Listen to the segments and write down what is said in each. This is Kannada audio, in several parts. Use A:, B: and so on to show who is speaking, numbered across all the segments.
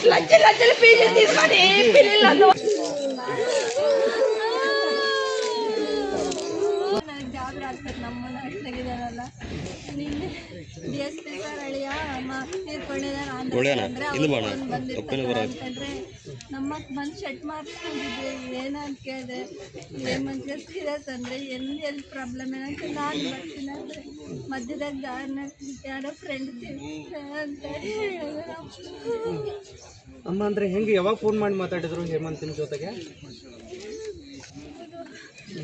A: లక్షలు ఫీజు తీసుకొని పిల్లలు ಜಾಬ್ ಆಗ್ತದೆ ನಮ್ಮನ್ನ ತೆಗಿದಾರಲ್ಲ ನಿನ್ನೆ ಡಿ ಎಸ್ ಪಿ ಸರ್ ಅಳಿಯ ತೀರ್ಕೊಂಡಿದ್ದಾರೆ ಅಂತಂದ್ರೆ ನಮ್ಮ ಮನ್ಸು ಶೆಟ್ ಮಾಡಿಸ್ಕೊಂಡಿದ್ದೆ ಏನಂತ ಕೇಳಿದೆ ಏನು ಮನ್ಸಿಗೆ ಸೀರಿಯಸ್ ಅಂದರೆ ಎಲ್ಲಿ ಪ್ರಾಬ್ಲಮ್ ಏನಂತ ನಾನು ಬರ್ತೀನಿ ಅಂದರೆ ಮಧ್ಯದಾಗ ದಾರಿನ ಯಾರೋ ಫ್ರೆಂಡ್ ಅಂತ ಹೇಳಿದ್ರು.
B: ಅಮ್ಮ ಅಂದರೆ ಹೆಂಗೆ ಯಾವಾಗ ಫೋನ್ ಮಾಡಿ ಮಾತಾಡಿದ್ರು ಹೇಮಂತಿನ ಜೊತೆಗೆ?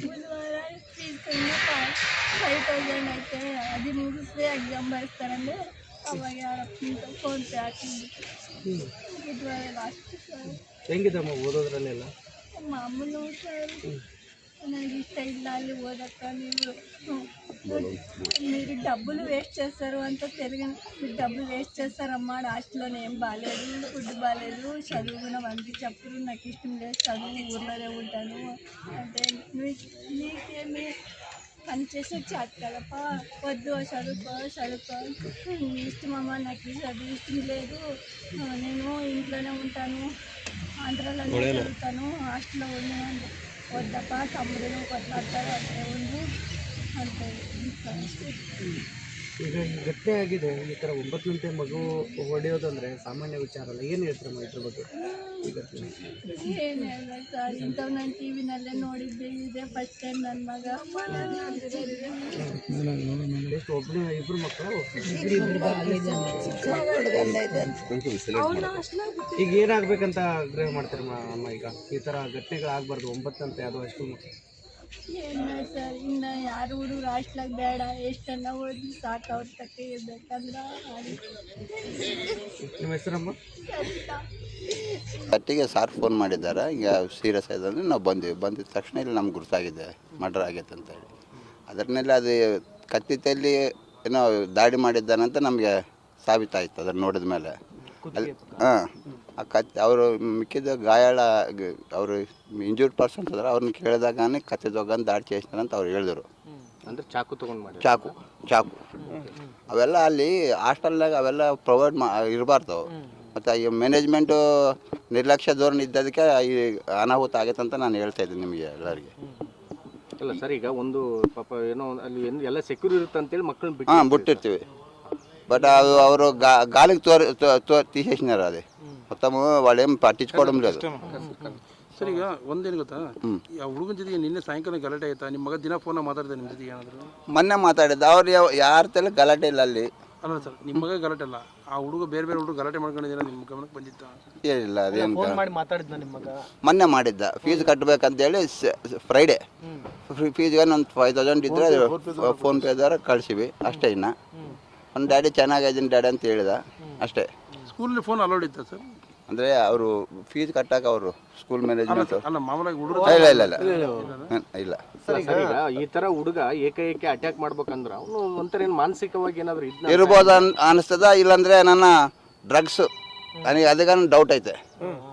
A: ಬುಧವಾರ ಫೀಸ್ ಕಮ್ಮಿ 5,000 ಐತೆ ಅದು ಮುಗಿಸ್ದೆ ಎಕ್ಸಾಮ್ ಬರೆಸ್ತಾರಂದ್ರೆ ಅವಾಗ ಯಾರಪ್ಪ ಫೋನ್ ಪೇ ಹಾಕಿದ್ದು. ಬುಧವಾರ ಲಾಸ್ಟ್ ಸರ್.
B: ಹೆಂಗಿದಮ್ಮ ಓದೋದ್ರಲ್ಲೆಲ್ಲ?
A: ಮಾಮೂಲು ಸರ್, ನನಗೆ ಇಷ್ಟ ಇಲ್ಲ ಅಲ್ಲಿ ಓದಕ್ಕ. మీరు డబ్బులు వేస్ట్ చేస్తారు అంతా తెలుగు మీరు డబ్బులు వేస్ట్ చేస్తారమ్మా హాస్టల్లోనే ఏం బాగాలేదు, ఫుడ్ బాగాలేదు, చదువు కూడా మంది చెప్పరు, నాకు ఇష్టం లేదు, చదువు ఊర్లోనే ఉంటాను అంటే నీకేమి పని చేసే చాట్ కదప్ప, వద్దు చదువుకో నీ ఇష్టమమ్మా, నాకు చదువు ఇష్టం లేదు, నేను ఇంట్లోనే ఉంటాను, ఆంధ్రాలోనే చదువుతాను, హాస్టల్లో ఉన్నాను, వద్దప్ప తమ్ముడు కొట్లాడతారు అంటే ఉండు అంటే.
B: ಈಗ ಘಟನೆ ಆಗಿದೆ, ಈ ಥರ 9 ಗಂಟೆ ಮಗು ಹೊಡೆಯೋದಂದರೆ ಸಾಮಾನ್ಯ ವಿಚಾರ ಅಲ್ಲ. ಏನು ಹೇಳ್ತೀರಮ್ಮ ಇದ್ರ ಬಗ್ಗೆ?
A: ಏನು ಹೇಳ್ಬೇಕು ಸರ್, ಇಂಥವು ನಾನು ಟಿ ವಿನಲ್ಲೇ ನೋಡಿದ್ದೆ, ಇದೇ ಫಸ್ಟ್ ಟೈಮ್ ನನ್ನ ಮಗ
B: ಎಷ್ಟು ಒಬ್ಬನೇ ಇಬ್ಬರು ಮಕ್ಕಳು? ಈಗ ಏನಾಗಬೇಕಂತ ಆಗ್ರಹ ಮಾಡ್ತೀರಮ್ಮ ಅಮ್ಮ? ಈಗ ಈ ಥರ ಘಟನೆಗಳಾಗಬಾರ್ದು 9 ಅಂತ ಯಾವುದೋ ಅಷ್ಟು
A: ಏನು ಸರ್, ಇನ್ನು ಯಾರು ಹುಡುಗರು ಹಾಸ್ಟ್ಲಾಗ ಬೇಡ, ಎಷ್ಟೆಲ್ಲ ಓದಿ ಸಾಕು, ಅವ್ರ ತಕ್ಕ ಇರ್ಬೇಕಂದ್ರೆ.
B: ನಿಮ್ಮ ಹೆಸರಮ್ಮ?
C: ಒಟ್ಟಿಗೆ ಸಾರ್ ಫೋನ್ ಮಾಡಿದ್ದಾರೆ, ಹಿಂಗೆ ಸೀರಿಯಸ್ ಆಗಿದೆ ಅಂದರೆ ನಾವು ಬಂದಿದ್ದ ತಕ್ಷಣ ಇಲ್ಲಿ ನಮ್ಗೆ ಗುರುತಾಗಿದೆ ಮರ್ಡರ್ ಆಗೈತೆ ಅಂತೇಳಿ. ಅದರಲ್ಲಿ ಅದು ಕತ್ತಿತಲ್ಲಿ ಏನೋ ದಾಳಿ ಮಾಡಿದ್ದಾನಂತ ನಮಗೆ ಸಾಬೀತಾಯಿತು ಅದನ್ನು ನೋಡಿದ ಮೇಲೆ. ಅಲ್ಲಿ ಆ ಅವರು ಮಿಕ್ಕಿದ ಗಾಯಾಳ ಅವರು ಇಂಜೂರ್ಡ್ ಪರ್ಸನ್ಸ್ ಅದಾರೆ, ಅವ್ರನ್ನ ಕೇಳಿದಾಗನೇ ಕತ್ತೆ ತಗೊಂಡು ದಾಳಿ చేసినాರಂತ ಅವ್ರು ಹೇಳಿದರು.
D: ಅಂದರೆ ಚಾಕು ತೊಗೊಂಡು ಮಾಡಿ
C: ಚಾಕು ಅವೆಲ್ಲ ಅಲ್ಲಿ ಹಾಸ್ಟೆಲ್ನಾಗ ಅವೆಲ್ಲ ಪ್ರೊವೈಡ್ ಇರಬಾರ್ದು. ಮತ್ತು ಈ ಮ್ಯಾನೇಜ್ಮೆಂಟು ನಿರ್ಲಕ್ಷ್ಯ ಧೋರಣೆ ಇದ್ದದಕ್ಕೆ ಈ ಅನಾಹುತ ಆಗೈತೆ ಅಂತ ನಾನು ಹೇಳ್ತಾ ಇದ್ದೀನಿ ನಿಮಗೆ ಎಲ್ಲರಿಗೆ.
D: ಇಲ್ಲ ಸರ್, ಈಗ ಒಂದು ಪಾಪ ಏನೋ ಅಲ್ಲಿ ಎಲ್ಲ ಸೆಕ್ಯೂರ್ ಇರುತ್ತೆ ಅಂತೇಳಿ ಮಕ್ಕಳನ್ನ
C: ಬಿಟ್ಟಿರ್ತೀವಿ. బట్ ಅವರು గాలికి తీసేసినారు. అది మొత్తం వాళ్ళు ఏం పట్టించుకోవడం లేదు.
E: ಸರ್, ಈಗ ಒಂದೇನು ಗೊತ್ತಾ, ಆ ಹುಡುಗನ ಜೊತೆಗೆ ನಿನ್ನೆ ಸಾಯಂಕಾಲ ಗಲಾಟೆ ಆಯ್ತಾ? ನಿಮ್ಮ ಮಗ ದಿನ ಫೋನ್ ಮಾತಾಡಿದೆ ನಿಮ್ಮ ಜೊತೆಗೆ ಏನಾದರೂ?
C: ಮೊನ್ನೆ ಮಾತಾಡಿದ್ದ. ಅವ್ರು ಯಾರ ತಲೆ ಗಲಾಟೆ ಇಲ್ಲ ಅಲ್ಲಿ.
E: ಅಲ್ಲ ಸರ್, ನಿಮ್ಮ ಮಗ ಗಲಾಟೆ ಅಲ್ಲ, ಆ ಹುಡುಗ ಬೇರೆ ಹುಡುಗ ಗಲಾಟೆ ಮಾಡ್ಕೊಂಡಿದ್ದೀರಾ, ನಿಮ್ಮ ಗಮನಕ್ಕೆ ಬಂದಿತ್ತ?
C: ಏನಿಲ್ಲ, ಅದೇನು
B: ಫೋನ್ ಮಾಡಿ ಮಾತಾಡಿದ್ನ ನಿಮ್ಮ ಮಗ?
C: ಮೊನ್ನೆ ಮಾಡಿದ್ದ. ಫೀಸ್ ಕಟ್ಟಬೇಕಂತೇಳಿ ಫ್ರೈಡೇ ಫೀಸ್ಗೆ ಒಂದು 5,000 ಇದ್ದರೆ ಫೋನ್ಪೇ ದ್ವಾರ ಕಳಿಸಿವಿ ಅಷ್ಟೇ. ಇನ್ನು ಒಂದು ಡ್ಯಾಡಿ ಚೆನ್ನಾಗಿದ್ದೀನಿ ಡ್ಯಾಡಿ ಅಂತ ಹೇಳಿದ ಅಷ್ಟೇ.
E: ಸ್ಕೂಲಲ್ಲಿ ಫೋನ್ ಅಲೌಡ್ ಇತ್ತ ಸರ್?
C: ಅಂದರೆ ಅವರು ಫೀಸ್ ಕಟ್ಟಾಕ ಅವರು ಸ್ಕೂಲ್ ಮ್ಯಾನೇಜ್ಮೆಂಟ್
E: ಅಲ್ಲ ಮಾಮೂಲಾಗಿ ಹುಡುಗ
C: ಇಲ್ಲ.
D: ಸರ್, ಈಗ ಈ ಥರ ಹುಡುಗ ಏಕೈಕೆ ಅಟ್ಯಾಕ್ ಮಾಡ್ಬೇಕಂದ್ರೆ ಅವನು ಒಂಥರ ಏನು ಮಾನಸಿಕವಾಗಿ ಏನಾದರೂ
C: ಇರ್ಬೋದು ಅನಿಸ್ತದ. ಇಲ್ಲಾಂದರೆ ನನ್ನ ಡ್ರಗ್ಸು ನನಗೆ ಅದಕ್ಕೆ ಡೌಟ್ ಐತೆ,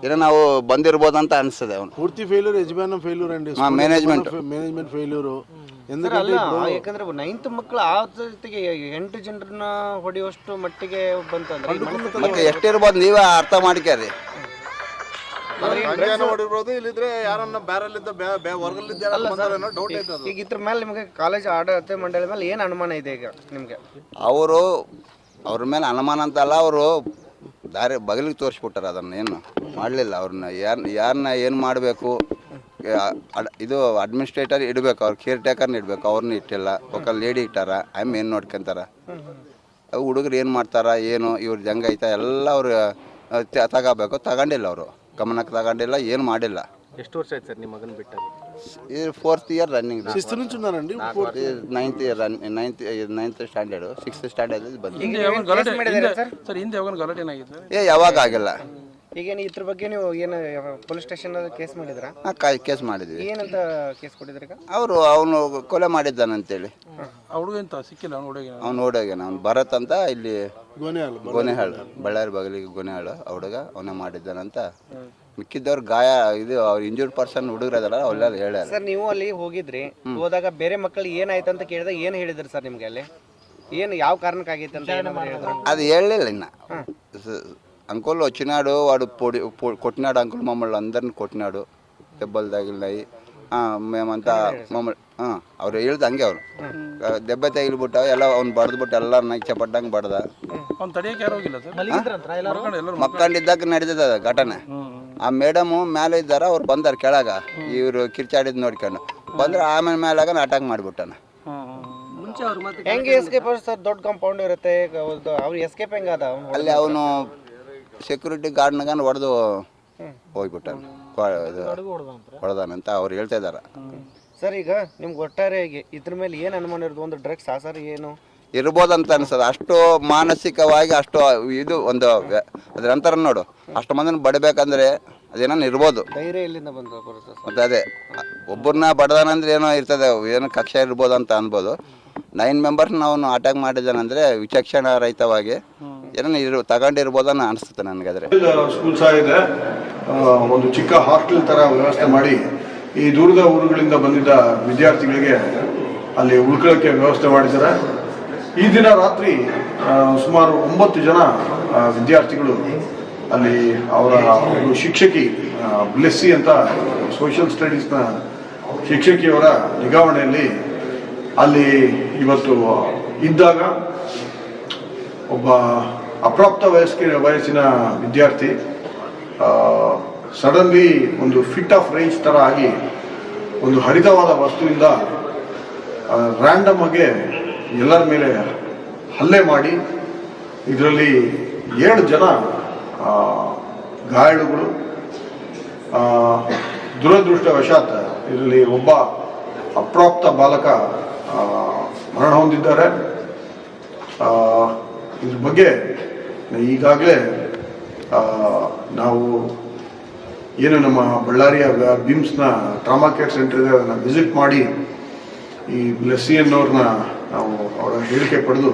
C: ಏನೋ ನಾವು ಬಂದಿರ್ಬೋದು ಅಂತ ಅನಿಸ್ತದೆ. ಅವನು
F: ಪೂರ್ತಿ ಫೇಲ್ಯೂರ್, ಯಜಮಾನ ಫೇಲ್ಯೂರ್ ಅಂಡ್ ಮ್ಯಾನೇಜ್ಮೆಂಟ್ ಫೇಲ್ಯೂರು.
B: ಯಾಕಂದ್ರೆ 9th ಮಕ್ಕಳು ಆ ಜೊತೆಗೆ 8 ಜನರನ್ನ ಹೊಡೆಯುವಷ್ಟು ಮಟ್ಟಿಗೆ ಬಂತಂದ್ರೆ
C: ಮತ್ತೆ ಎಷ್ಟಿರ್ಬೋದು ನೀವೇ ಅರ್ಥ ಮಾಡ್ಕ್ಯಾರಿ.
F: ಹೊಡಿರ್ಬೋದು, ಇಲ್ಲಿದ್ರೆ ಯಾರನ್ನ ಬ್ಯಾರಲ್ಲಿದ್ದ ಹೊರಗಲ್ಲಿದ್ದ ಡೌಟ್ ಐತೆ.
B: ಈಗ ಇದ್ರ ಮೇಲೆ ನಿಮಗೆ ಕಾಲೇಜ್ ಆಡಳಿತ ಮಂಡಳಿ ಮೇಲೆ ಏನು ಅನುಮಾನ ಇದೆ ಈಗ ನಿಮಗೆ?
C: ಅವ್ರ ಮೇಲೆ ಅನುಮಾನ ಅಂತಲ್ಲ, ಅವರು ದಾರಿ ಬಗಲಿಗೆ ತೋರಿಸ್ಬಿಟ್ಟಾರೆ. ಅದನ್ನು ಏನು ಮಾಡಲಿಲ್ಲ. ಅವ್ರನ್ನ ಯಾರನ್ನ ಏನು ಮಾಡಬೇಕು, ಇದು ಅಡ್ಮಿನಿಸ್ಟ್ರೇಟರ್ ಇಡಬೇಕು, ಅವ್ರು ಕೇರ್ ಟೇಕರ್ನ ಇಡಬೇಕು, ಅವ್ರನ್ನ ಇಟ್ಟಿಲ್ಲ. ಒಕ್ಕ ಲೇಡಿ ಇಟ್ಟಾರ, ಆಮೇಲೆ ಏನು ನೋಡ್ಕೊಂತಾರ. ಹುಡುಗರು ಏನು ಮಾಡ್ತಾರ ಏನು ಇವ್ರ ಜಂಗ ಐತಾ ಎಲ್ಲ ಅವರು ತಗೋಬೇಕು, ತಗೊಂಡಿಲ್ಲ. ಅವರು ಗಮನಕ್ಕೆ ತಗೊಂಡಿಲ್ಲ, ಏನು ಮಾಡಿಲ್ಲ.
D: ಎಷ್ಟು ವರ್ಷ ಆಯ್ತು ಸರ್ ನಿಮ್ಮ ಮಗನ ಬಿಟ್ಟಲ್ಲಿ?
C: ఇది 4th ఇయర్ రన్నింగ్.
F: 6th నుంచి ఉన్నారండి.
C: 9th year 9th standard 6th స్టాండర్ಡ್ ಬಂದು
E: ಸರ್ ಹಿಂದೆ ಯಾವಾಗ ಗಲಾಟೆ ಏನಾಗಿದೆ?
C: ಯಾವಾಗ ಆಗಿಲ್ಲ.
B: ಈಗೇನು ಇದ್ರ ಬಗ್ಗೆ ನೀವು ಏನು ಪೊಲೀಸ್ ಸ್ಟೇಷನ್ ಕೇಸ್ ಮಾಡಿದ್ರಾ?
C: ಕೇಸ್ ಮಾಡಿದ್ವಿ.
B: ಏನಂತ ಕೇಸ್ ಕೊಟ್ಟಿದ್ರಿ ಈಗ?
C: ಅವನು ಕೊಲೆ ಮಾಡಿದ್ದಾನಂತೇಳಿ.
E: ಹುಡುಗ ಎಂತ ಸಿಕ್ಕಿಲ್ಲ
C: ಅವ್ನು ಓಡೋಗ್ಯಾನ. ಅವ್ನು ಭರತ್ ಅಂತ ಇಲ್ಲಿ ಗೊನೆಹಾಳು, ಬಳ್ಳಾರಿ ಬಗಲಿಗೆ ಗೊನೆಹಾಳು ಹುಡುಗ, ಅವನೇ ಮಾಡಿದ್ದಾನಂತ. ಮಿಕ್ಕಿದ್ದವ್ರು ಗಾಯ ಇದು ಅವ್ರು ಇಂಜೂರ್ಡ್ ಪರ್ಸನ್ ಹುಡುಗರದಲ್ಲ ಅವಲ್ಲೆಲ್ಲ ಹೇಳ್ಯಾರ.
B: ಸರ್ ನೀವು ಅಲ್ಲಿ ಹೋಗಿದ್ರಿ, ಹೋದಾಗ ಬೇರೆ ಮಕ್ಕಳಿಗೆ ಏನಾಯ್ತು ಅಂತ ಕೇಳಿದಾಗ ಏನು ಹೇಳಿದ್ರು ಸರ್ ನಿಮ್ಗೆ? ಅಲ್ಲಿ ಏನು ಯಾವ ಕಾರಣಕ್ಕಾಗೈತೆ ಅಂತ ಹೇಳಿದ್ರು?
C: అది ಹೇಳಲಿಲ್ಲ ఇన్న అంకుల్ వచ్చినాడు వాడు కొట్టినాడు అంకుల్ మమ్మల్ని అందరిని కొట్టినాడు దెబ్బలు తగిలినాయి మేమంతా మమ్మల్ని ಅವ್ರು ಹೇಳ್ದು ಹಂಗೆ ಅವ್ರು ದೆಬ್ಬೆ ತಗಿಲ್ಬಿಟ್ಟ ಎಲ್ಲ ಅವ್ನು ಬಡ್ದ್ಬಿಟ್ಟು ಎಲ್ಲರೂ ನೈಚ ಪಟ್ಟಂಗೆ ಬಡ್ದ. ಮಕ್ಕಂಡಿದ್ದಾಗ ನಡೀತದ ಘಟನೆ. ಆ ಮೇಡಮು ಮೇಲೆ ಇದ್ದಾರ, ಅವ್ರು ಬಂದಾರ ಕೆಳಗ, ಇವರು ಕಿರ್ಚಾಡಿದ್ ನೋಡ್ಕೊಂಡು ಬಂದ್ರೆ ಆಮೇಲೆ ಮೇಲಾಗ ಅಟ್ಯಾಕ್ ಮಾಡಿಬಿಟ್ಟಾನ.
B: ಹೆಂಗೆ ಎಸ್ಕೇಪ್ ಸರ್? ದೊಡ್ಡ ಕಾಂಪೌಂಡ್ ಇರುತ್ತೆ, ಅವ್ರು ಎಸ್ಕೇಪ್ ಹೆಂಗ ಅದ?
C: ಅಲ್ಲಿ ಅವನು ಸೆಕ್ಯೂರಿಟಿ ಗಾರ್ಡ್ನಾಗ ಹೊಡೆದು ಹೋಗ್ಬಿಟ್ಟಾನ, ಹೊಡೆದಾನಂತ ಅವ್ರು ಹೇಳ್ತಾ ಇದ್ದಾರೆ.
B: ಸರ್ ಈಗ ನಿಮ್ಗೆ ಒಟ್ಟಾರೆ ಇದ್ರ ಮೇಲೆ ಏನು ಅನುಮಾನ ಇರೋದು? ಒಂದು ಡ್ರಗ್ಸ್ ಸರ್ ಏನು
C: ಇರ್ಬೋದಂತ ಅನ್ಸದ. ಅಷ್ಟು ಮಾನಸಿಕವಾಗಿ ಅಷ್ಟು ಇದು ಒಂದು ಅದ್ರ ನಂತರ ನೋಡು, ಅಷ್ಟು ಮಂದಿನ ಬಡಬೇಕಂದ್ರೆ ಅದೇನೋ ಇರ್ಬೋದು.
B: ಧೈರ್ಯ ಎಲ್ಲಿಂದ ಬಂದು ಬರುತ್ತೆ?
C: ಮತ್ತೆ ಅದೇ ಒಬ್ಬರನ್ನ ಬಡದಾನಂದ್ರೆ ಏನೋ ಇರ್ತದೆ, ಏನೋ ಕಕ್ಷೆ ಇರ್ಬೋದು ಅಂತ ಅನ್ಬೋದು. 9 ಮೆಂಬರ್ಸ್ ನಾವು ಅಟ್ಯಾಕ್ ಮಾಡಿದ್ದಾನಂದ್ರೆ ವಿಚಕ್ಷಣ ರಹಿತವಾಗಿ ಏನೋ ತಗೊಂಡಿರ್ಬೋದನ್ನ ಅನಿಸುತ್ತೆ ನನಗೆ. ಅದ್ರೆ
G: ಸ್ಕೂಲ್ ಸಹ ಇದೆ, ಒಂದು ಚಿಕ್ಕ ಹಾಸ್ಟೆಲ್ ತರ ವ್ಯವಸ್ಥೆ ಮಾಡಿ ಈ ದೂರದ ಊರುಗಳಿಂದ ಬಂದಿದ್ದ ವಿದ್ಯಾರ್ಥಿಗಳಿಗೆ ಅಲ್ಲಿ ಉಳ್ಕೊಳ್ಳೋಕ್ಕೆ ವ್ಯವಸ್ಥೆ ಮಾಡಿದ್ದಾರೆ. ಈ ದಿನ ರಾತ್ರಿ ಸುಮಾರು 9 ಜನ ವಿದ್ಯಾರ್ಥಿಗಳು ಅಲ್ಲಿ ಅವರ ಒಂದು ಶಿಕ್ಷಕಿ ಬ್ಲೆಸ್ಸಿ ಅಂತ ಸೋಷಿಯಲ್ ಸ್ಟಡೀಸ್ನ ಶಿಕ್ಷಕಿಯವರ ನಿಗಾವಣೆಯಲ್ಲಿ ಅಲ್ಲಿ ಇವತ್ತು ಇದ್ದಾಗ ಒಬ್ಬ ಅಪ್ರಾಪ್ತ ವಯಸ್ಸಿನ ವಿದ್ಯಾರ್ಥಿ ಸಡನ್ಲಿ ಒಂದು ಫಿಟ್ ಆಫ್ ರೇಂಜ್ ಥರ ಆಗಿ ಒಂದು ಹರಿತವಾದ ವಸ್ತುವಿಂದ ರ್ಯಾಂಡಮ್ ಆಗಿ ಎಲ್ಲರ ಮೇಲೆ ಹಲ್ಲೆ ಮಾಡಿ ಇದರಲ್ಲಿ 7 ಜನ ಗಾಯಾಳುಗಳು. ದುರದೃಷ್ಟವಶಾತ್ ಇದರಲ್ಲಿ ಒಬ್ಬ ಅಪ್ರಾಪ್ತ ಬಾಲಕ ಮರಣ ಹೊಂದಿದ್ದಾರೆ. ಇದ್ರ ಬಗ್ಗೆ ಈಗಾಗಲೇ ನಾವು ಏನು ನಮ್ಮ ಬಳ್ಳಾರಿಯ ಬಿಮ್ಸ್ನ ಟ್ರಾಮಾ ಕೇರ್ ಸೆಂಟರ್ ಇದೆ, ಅದನ್ನು ವಿಸಿಟ್ ಮಾಡಿ ಈ ಬ್ಲೆಸ್ಸಿ ಅನ್ನೋರನ್ನ ನಾವು ಅವರ ಹೇಳಿಕೆ ಪಡೆದು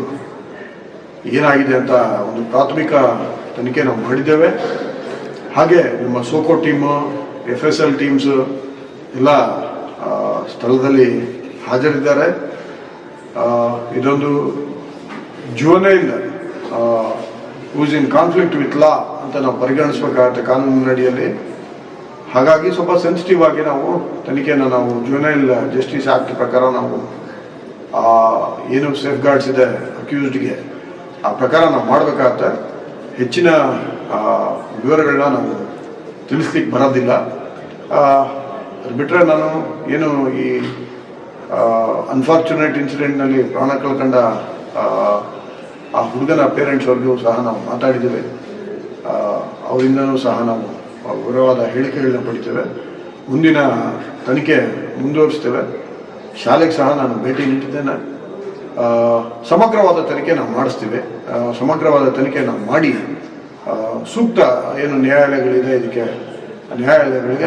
G: ಏನಾಗಿದೆ ಅಂತ ಒಂದು ಪ್ರಾಥಮಿಕ ತನಿಖೆ ನಾವು ಮಾಡಿದ್ದೇವೆ. ಹಾಗೆ ನಮ್ಮ ಸೋಕೋ ಟೀಮು, FSL ಟೀಮ್ಸ್ ಎಲ್ಲ ಸ್ಥಳದಲ್ಲಿ ಹಾಜರಿದ್ದಾರೆ. ಇದೊಂದು juvenile who's in conflict with law ಅಂತ ನಾವು ಪರಿಗಣಿಸಬೇಕಾಗತ್ತೆ ಕಾನೂನಿನಡಿಯಲ್ಲಿ. ಹಾಗಾಗಿ ಸ್ವಲ್ಪ ಸೆನ್ಸಿಟಿವ್ ಆಗಿ ನಾವು ತನಿಖೆಯನ್ನು ನಾವು ಜುವೆನೈಲ್ ಜಸ್ಟಿಸ್ ಆಕ್ಟ್ ಪ್ರಕಾರ ನಾವು ಏನು ಸೇಫ್ ಗಾರ್ಡ್ಸ್ ಇದೆ ಅಕ್ಯೂಸ್ಡ್ಗೆ ಆ ಪ್ರಕಾರ ನಾವು ಮಾಡಬೇಕಾಗತ್ತೆ. ಹೆಚ್ಚಿನ ವಿವರಗಳನ್ನ ನಾವು ತಿಳಿಸ್ಲಿಕ್ಕೆ ಬರೋದಿಲ್ಲ. ಬಿಟ್ಟರೆ ನಾನು ಏನು ಈ ಅನ್ಫಾರ್ಚುನೇಟ್ ಇನ್ಸಿಡೆಂಟ್ನಲ್ಲಿ ಪ್ರಾಣ ಕಳ್ಕೊಂಡ ಆ ಹುಡುಗನ ಪೇರೆಂಟ್ಸ್ ಅವ್ರಿಗೂ ಸಹ ನಾವು ಮಾತಾಡಿದ್ದೇವೆ. ಅವರಿಂದನೂ ಸಹ ನಾವು ವಿವರವಾದ ಹೇಳಿಕೆಗಳನ್ನ ಪಡಿತೇವೆ. ಮುಂದಿನ ತನಿಖೆ ಮುಂದುವರಿಸ್ತೇವೆ. ಶಾಲೆಗೆ ಸಹ ನಾನು ಭೇಟಿ ನೀಡಿದ್ದೇನೆ. ಸಮಗ್ರವಾದ ತನಿಖೆ ನಾವು ಮಾಡಿಸ್ತೀವಿ. ಸಮಗ್ರವಾದ ತನಿಖೆ ನಾವು ಮಾಡಿ ಸೂಕ್ತ ಏನು ನ್ಯಾಯಾಲಯಗಳಿದೆ ಇದಕ್ಕೆ ನ್ಯಾಯಾಲಯಗಳಿಗೆ